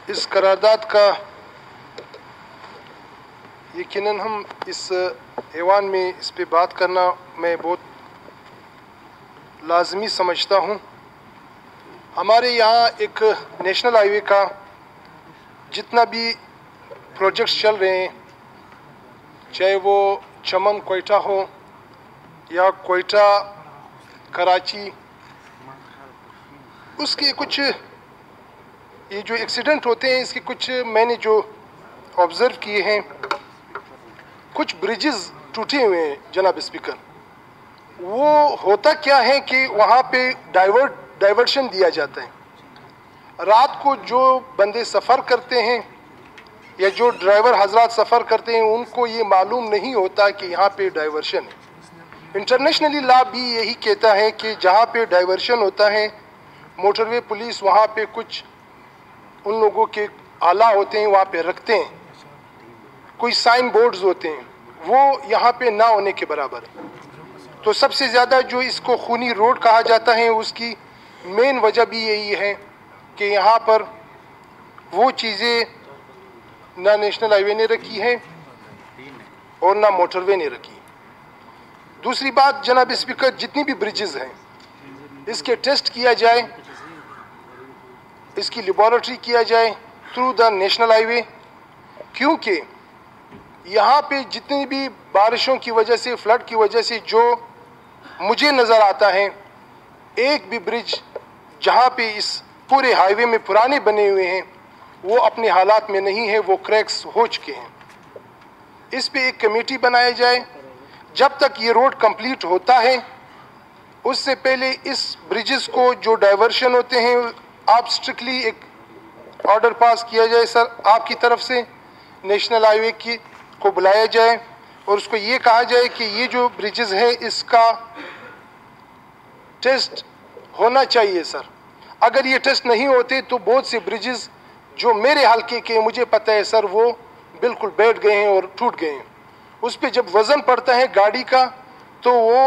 इस करारदाद का यकीनन हम इस ऐवान में इस पे बात करना मैं बहुत लाजमी समझता हूँ। हमारे यहाँ एक नेशनल हाईवे का जितना भी प्रोजेक्ट्स चल रहे हैं, चाहे वो चमन कोयटा हो या कोयटा कराची, उसके कुछ ये जो एक्सीडेंट होते हैं इसके कुछ मैंने जो ऑब्ज़र्व किए हैं, कुछ ब्रिजेस टूटे हुए हैं जनाब स्पीकर। वो होता क्या है कि वहाँ पे डाइवर्शन दिया जाता है। रात को जो बंदे सफ़र करते हैं या जो ड्राइवर हजरात सफ़र करते हैं उनको ये मालूम नहीं होता कि यहाँ पे डाइवर्शन है। इंटरनेशनली लॉ भी यही कहता है कि जहाँ पे डाइवर्शन होता है मोटरवे पुलिस वहाँ पे कुछ उन लोगों के आला होते हैं वहाँ पे रखते हैं, कोई साइन बोर्ड्स होते हैं, वो यहाँ पे ना होने के बराबर है। तो सबसे ज़्यादा जो इसको खूनी रोड कहा जाता है उसकी मेन वजह भी यही है कि यहाँ पर वो चीज़ें ना नेशनल हाईवे ने रखी है और ना मोटरवे ने रखी। दूसरी बात जनाब स्पीकर, जितनी भी ब्रिजेस हैं इसके टेस्ट किया जाए, इसकी लेबॉरेटरी किया जाए थ्रू द नेशनल हाईवे, क्योंकि यहाँ पे जितनी भी बारिशों की वजह से, फ्लड की वजह से जो मुझे नज़र आता है, एक भी ब्रिज जहाँ पे इस पूरे हाईवे में पुराने बने हुए हैं वो अपने हालात में नहीं है, वो क्रैक्स हो चुके हैं। इस पे एक कमेटी बनाया जाए। जब तक ये रोड कंप्लीट होता है उससे पहले इस ब्रिजेस को जो डाइवर्शन होते हैं आप स्ट्रिक्टली एक ऑर्डर पास किया जाए सर, आपकी तरफ से नेशनल हाईवे की को बुलाया जाए और उसको ये कहा जाए कि ये जो ब्रिजेस है इसका टेस्ट होना चाहिए सर। अगर ये टेस्ट नहीं होते तो बहुत से ब्रिजेस जो मेरे हल्के के मुझे पता है सर वो बिल्कुल बैठ गए हैं और टूट गए हैं। उस पर जब वज़न पड़ता है गाड़ी का तो वो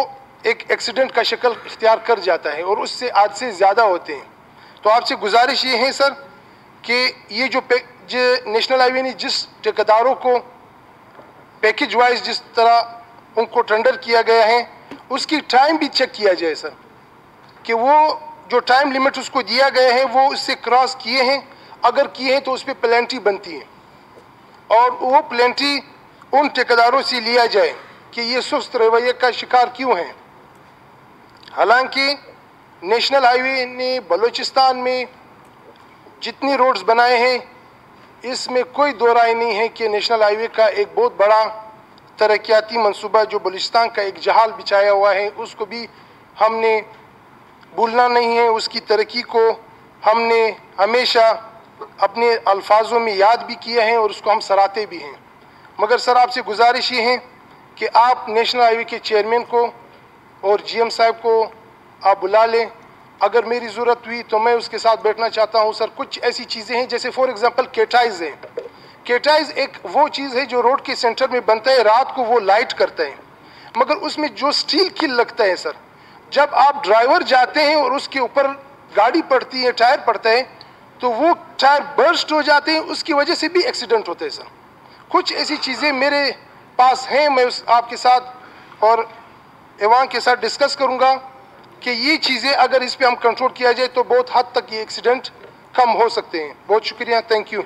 एक एक्सीडेंट का शक्ल इख्तियार कर जाता है और उससे हादसे ज़्यादा होते हैं। तो आपसे गुजारिश ये है सर कि ये जो नेशनल हाईवे ने जिस ठेकेदारों को पैकेज वाइज जिस तरह उनको टेंडर किया गया है उसकी टाइम भी चेक किया जाए सर, कि वो जो टाइम लिमिट उसको दिया गया है वो उससे क्रॉस किए हैं, अगर किए हैं तो उस पर पेनल्टी बनती है और वो पेनल्टी उन ठेकेदारों से लिया जाए कि ये सुस्त रवैये का शिकार क्यों हैं। हालांकि नेशनल हाईवे ने बलूचिस्तान में जितनी रोड्स बनाए हैं इसमें कोई दो राय नहीं है कि नेशनल हाईवे का एक बहुत बड़ा तरक्याती मंसूबा जो बलूचिस्तान का एक जहाल बिछाया हुआ है उसको भी हमने भूलना नहीं है। उसकी तरक्की को हमने हमेशा अपने अल्फाजों में याद भी किया है और उसको हम सराहते भी हैं। मगर सर आपसे गुजारिश ये है कि आप नेशनल हाईवे के चेयरमैन को और जीएम साहब को आप बुला लें। अगर मेरी ज़रूरत हुई तो मैं उसके साथ बैठना चाहता हूं सर। कुछ ऐसी चीज़ें हैं जैसे फॉर एग्जांपल केटाइज है। केटाइज एक वो चीज़ है जो रोड के सेंटर में बनता है, रात को वो लाइट करता है, मगर उसमें जो स्टील किल लगता है सर, जब आप ड्राइवर जाते हैं और उसके ऊपर गाड़ी पड़ती है, टायर पड़ता है तो वो टायर बर्स्ट हो जाते हैं, उसकी वजह से भी एक्सीडेंट होते हैं सर। कुछ ऐसी चीज़ें मेरे पास हैं, मैं आपके साथ और ऐवान के साथ डिस्कस करूंगा कि ये चीज़ें अगर इस पे हम कंट्रोल किया जाए तो बहुत हद तक ये एक्सीडेंट कम हो सकते हैं। बहुत शुक्रिया, थैंक यू।